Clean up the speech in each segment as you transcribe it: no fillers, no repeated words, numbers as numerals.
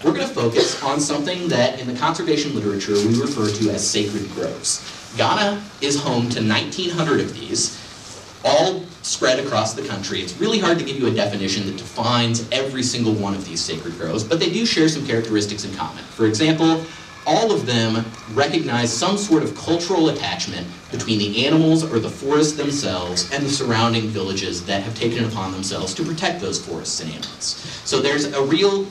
we're going to focus on something that in the conservation literature we refer to as sacred groves. Ghana is home to 1,900 of these, all spread across the country. It's really hard to give you a definition that defines every single one of these sacred groves, but they do share some characteristics in common. For example, all of them recognize some sort of cultural attachment between the animals or the forests themselves and the surrounding villages that have taken it upon themselves to protect those forests and animals. So there's a real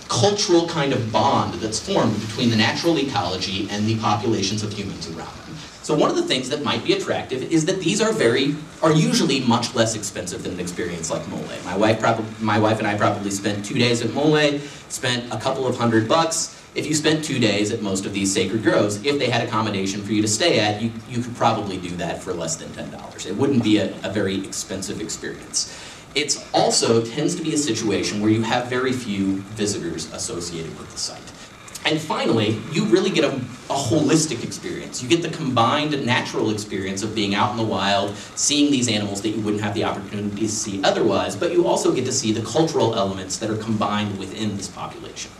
cultural kind of bond that's formed between the natural ecology and the populations of humans around them. So one of the things that might be attractive is that these are usually much less expensive than an experience like Mole. My wife and I probably spent 2 days at Mole, spent a couple of $100. If you spent 2 days at most of these sacred groves, if they had accommodation for you to stay at, you could probably do that for less than $10. It wouldn't be a very expensive experience. It also tends to be a situation where you have very few visitors associated with the site. And finally, you really get a holistic experience. You get the combined natural experience of being out in the wild, seeing these animals that you wouldn't have the opportunity to see otherwise, but you also get to see the cultural elements that are combined within this population.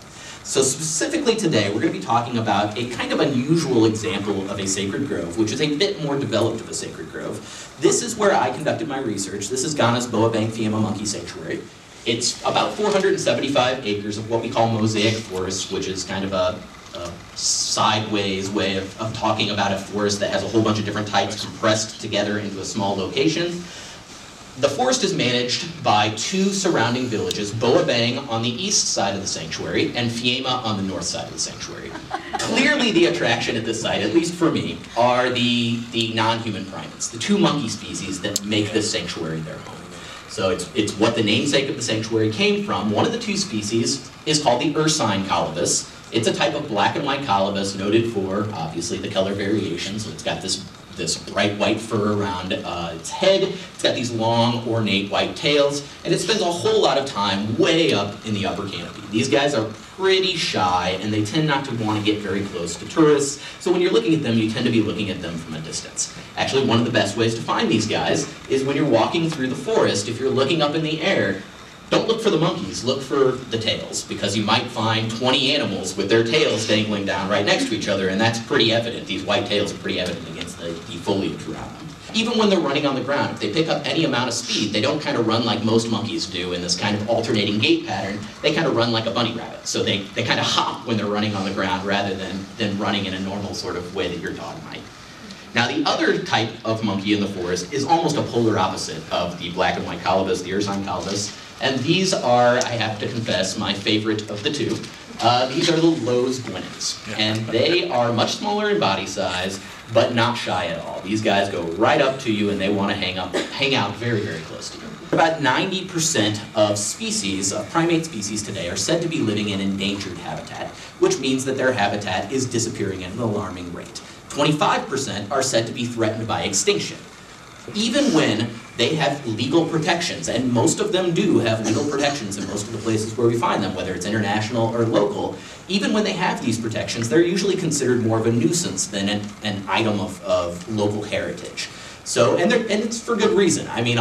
So specifically today, we're going to be talking about a kind of unusual example of a sacred grove, which is a bit more developed of a sacred grove. This is where I conducted my research. This is Ghana's Baobeng Fiema Monkey Sanctuary. It's about 475 acres of what we call mosaic forest, which is kind of a sideways way of talking about a forest that has a whole bunch of different types compressed together into a small location. The forest is managed by two surrounding villages, Baobeng on the east side of the sanctuary and Fiema on the north side of the sanctuary. Clearly the attraction at this site, at least for me, are the non-human primates, the two monkey species that make this sanctuary their home. So it's what the namesake of the sanctuary came from. One of the two species is called the ursine colobus. It's a type of black and white colobus noted for, obviously, the color variation. So it's got this bright white fur around its head. It's got these long, ornate white tails, and it spends a whole lot of time way up in the upper canopy. These guys are pretty shy, and they tend not to want to get very close to tourists. So when you're looking at them, you tend to be looking at them from a distance. Actually, one of the best ways to find these guys is when you're walking through the forest. If you're looking up in the air, don't look for the monkeys, look for the tails, because you might find 20 animals with their tails dangling down right next to each other, and that's pretty evident. These white tails are pretty evident against the foliage around them. Even when they're running on the ground, if they pick up any amount of speed, they don't kind of run like most monkeys do in this kind of alternating gait pattern. They kind of run like a bunny rabbit. So they kind of hop when they're running on the ground rather than running in a normal sort of way that your dog might. Now the other type of monkey in the forest is almost a polar opposite of the black and white colobus, the ursine colobus. And these are, I have to confess, my favorite of the two. These are the Lowe's Gwynns. And they are much smaller in body size, but not shy at all. These guys go right up to you and they want to hang out very, very close to you. About 90% of species, primate species today, are said to be living in endangered habitat, which means that their habitat is disappearing at an alarming rate. 25% are said to be threatened by extinction. Even when they have legal protections, and most of them do have legal protections in most of the places where we find them, whether it's international or local, even when they have these protections, they're usually considered more of a nuisance than an item of local heritage. So, and it's for good reason. I mean,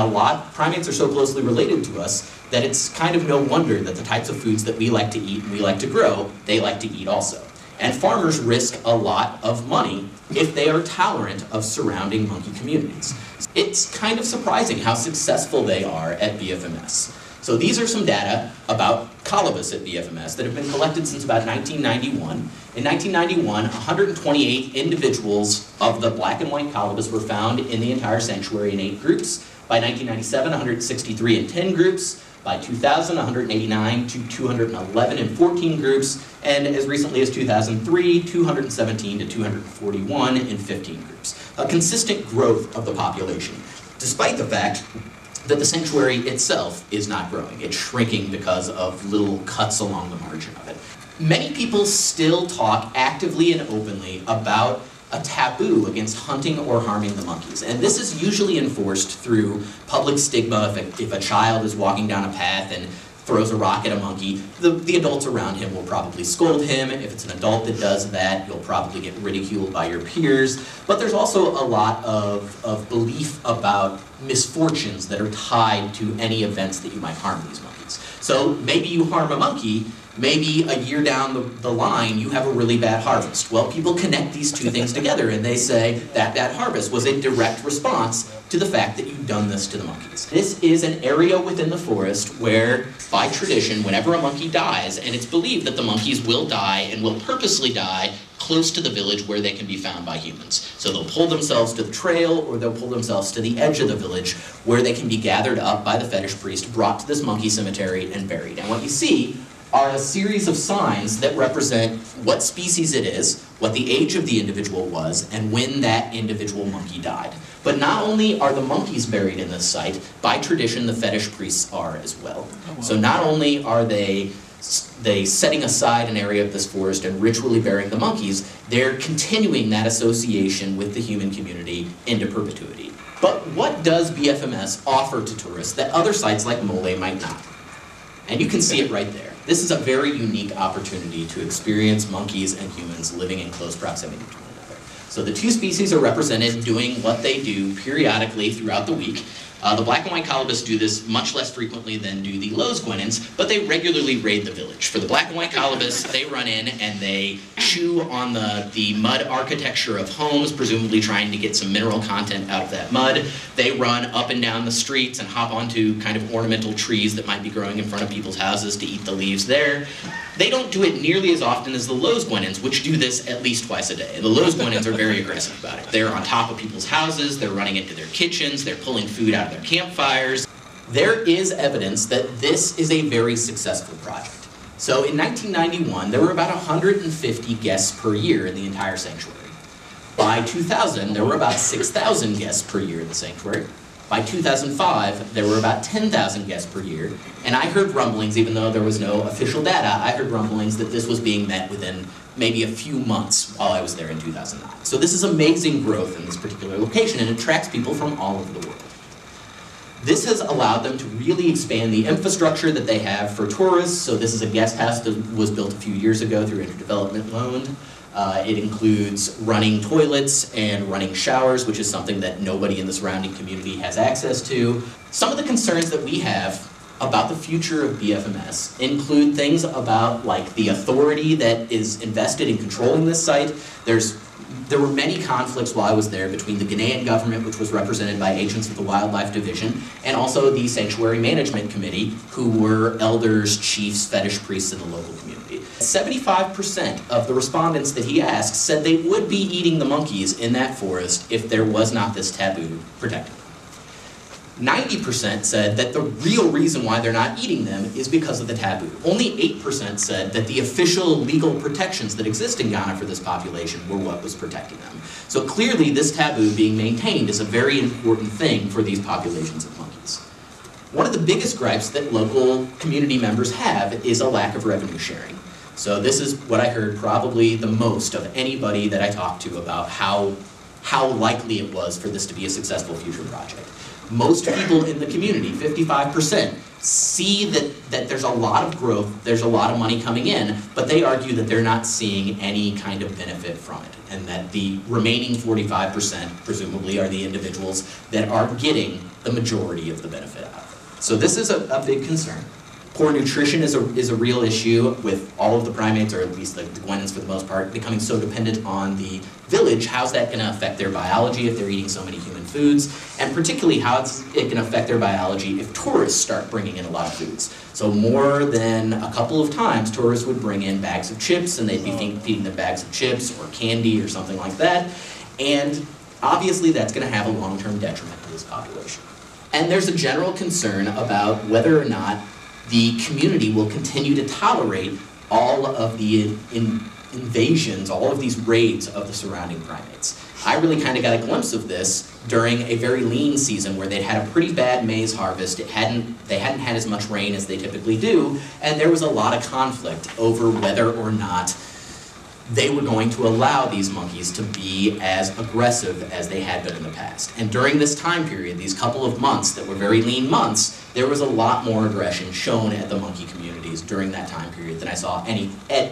primates are so closely related to us that it's kind of no wonder that the types of foods that we like to eat and we like to grow, they like to eat also. And farmers risk a lot of money if they are tolerant of surrounding monkey communities. It's kind of surprising how successful they are at BFMS. So these are some data about colobus at BFMS that have been collected since about 1991. In 1991, 128 individuals of the black and white colobus were found in the entire sanctuary in 8 groups. By 1997, 163 in 10 groups. By 2000, 189 to 211 in 14 groups, and as recently as 2003, 217 to 241 in 15 groups. A consistent growth of the population, despite the fact that the sanctuary itself is not growing. It's shrinking because of little cuts along the margin of it. Many people still talk actively and openly about a taboo against hunting or harming the monkeys. And this is usually enforced through public stigma. If a child is walking down a path and throws a rock at a monkey, the adults around him will probably scold him. If it's an adult that does that, you'll probably get ridiculed by your peers. But there's also a lot of belief about misfortunes that are tied to any events that you might harm these monkeys. So maybe you harm a monkey, Maybe a year down the line, you have a really bad harvest. Well, people connect these two things together and they say that that harvest was a direct response to the fact that you've done this to the monkeys. This is an area within the forest where, by tradition, whenever a monkey dies, and it's believed that the monkeys will die and will purposely die close to the village where they can be found by humans. So they'll pull themselves to the trail or they'll pull themselves to the edge of the village where they can be gathered up by the fetish priest, brought to this monkey cemetery and buried. And what you see are a series of signs that represent what species it is, what the age of the individual was, and when that individual monkey died. But not only are the monkeys buried in this site, by tradition the fetish priests are as well. Oh, wow. So not only are they setting aside an area of this forest and ritually burying the monkeys, they're continuing that association with the human community into perpetuity. But what does BFMS offer to tourists that other sites like Mole might not? And you can see it right there. This is a very unique opportunity to experience monkeys and humans living in close proximity to one another. So the two species are represented doing what they do periodically throughout the week. The black and white colobus do this much less frequently than do the Lowe's guenons, but they regularly raid the village. For the black and white colobus, they run in and they chew on the mud architecture of homes, presumably trying to get some mineral content out of that mud. They run up and down the streets and hop onto kind of ornamental trees that might be growing in front of people's houses to eat the leaves there. They don't do it nearly as often as the Lowe's guenons, which do this at least twice a day. The Lowe's guenons are very aggressive about it. They're on top of people's houses, they're running into their kitchens, they're pulling food out of their campfires. There is evidence that this is a very successful project. So in 1991, there were about 150 guests per year in the entire sanctuary. By 2000, there were about 6,000 guests per year in the sanctuary. By 2005, there were about 10,000 guests per year, and I heard rumblings, even though there was no official data, I heard rumblings that this was being met within maybe a few months while I was there in 2009. So this is amazing growth in this particular location, and it attracts people from all over the world. This has allowed them to really expand the infrastructure that they have for tourists. So this is a guest house that was built a few years ago through interdevelopment loan. It includes running toilets and running showers, which is something that nobody in the surrounding community has access to. Some of the concerns that we have about the future of BFMS include things about like the authority that is invested in controlling this site. There were many conflicts while I was there between the Ghanaian government, which was represented by agents of the Wildlife Division, and also the Sanctuary Management Committee, who were elders, chiefs, fetish priests in the local community. 75% of the respondents that he asked said they would be eating the monkeys in that forest if there was not this taboo protecting them. 90% said that the real reason why they're not eating them is because of the taboo. Only 8% said that the official legal protections that exist in Ghana for this population were what was protecting them. So clearly this taboo being maintained is a very important thing for these populations of monkeys. One of the biggest gripes that local community members have is a lack of revenue sharing. So this is what I heard probably the most of anybody that I talked to about how likely it was for this to be a successful future project. Most people in the community, 55%, see that there's a lot of growth, there's a lot of money coming in, but they argue that they're not seeing any kind of benefit from it, and that the remaining 45% presumably are the individuals that are getting the majority of the benefit out of it. So this is a big concern. Poor nutrition is a real issue with all of the primates, or at least the guenons for the most part, becoming so dependent on the village. How's that going to affect their biology if they're eating so many human foods? And particularly how it's going to affect their biology if tourists start bringing in a lot of foods. So more than a couple of times, tourists would bring in bags of chips, and they'd be feeding them bags of chips or candy or something like that. And obviously that's going to have a long-term detriment to this population. And there's a general concern about whether or not the community will continue to tolerate all of the invasions, all of these raids of the surrounding primates. I really kind of got a glimpse of this during a very lean season where they'd had a pretty bad maize harvest. They hadn't had as much rain as they typically do, and there was a lot of conflict over whether or not they were going to allow these monkeys to be as aggressive as they had been in the past. And during this time period, these couple of months that were very lean months, there was a lot more aggression shown at the monkey communities during that time period than I saw at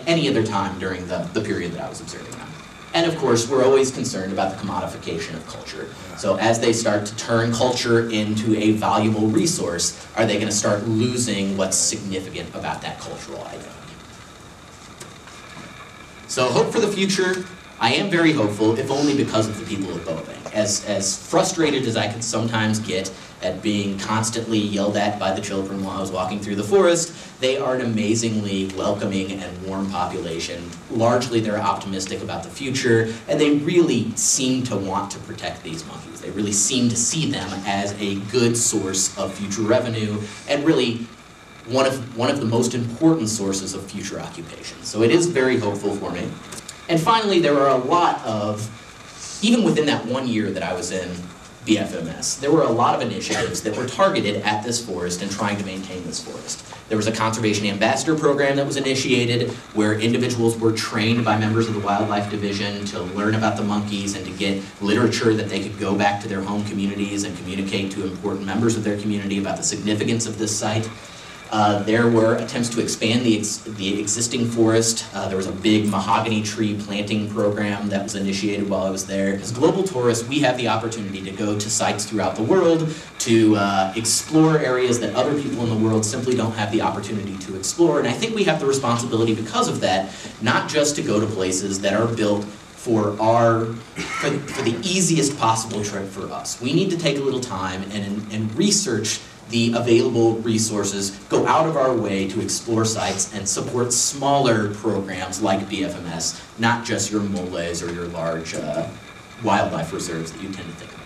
any other time during the period that I was observing them. And of course, we're always concerned about the commodification of culture. So as they start to turn culture into a valuable resource, are they going to start losing what's significant about that cultural item? So hope for the future. I am very hopeful, if only because of the people of Baobeng. As frustrated as I can sometimes get at being constantly yelled at by the children while I was walking through the forest, they are an amazingly welcoming and warm population. Largely they're optimistic about the future, and they really seem to want to protect these monkeys. They really seem to see them as a good source of future revenue, and really one of the most important sources of future occupation. So it is very hopeful for me. And finally, there are a lot of, even within that 1 year that I was in BFMS, there were a lot of initiatives that were targeted at this forest and trying to maintain this forest. There was a conservation ambassador program that was initiated where individuals were trained by members of the wildlife division to learn about the monkeys and to get literature that they could go back to their home communities and communicate to important members of their community about the significance of this site. There were attempts to expand the existing forest. There was a big mahogany tree planting program that was initiated while I was there. As global tourists, we have the opportunity to go to sites throughout the world, to explore areas that other people in the world simply don't have the opportunity to explore. And I think we have the responsibility because of that, not just to go to places that are built for the easiest possible trip for us. We need to take a little time and research the available resources, go out of our way to explore sites and support smaller programs like BFMS, not just your moles or your large wildlife reserves that you tend to think about.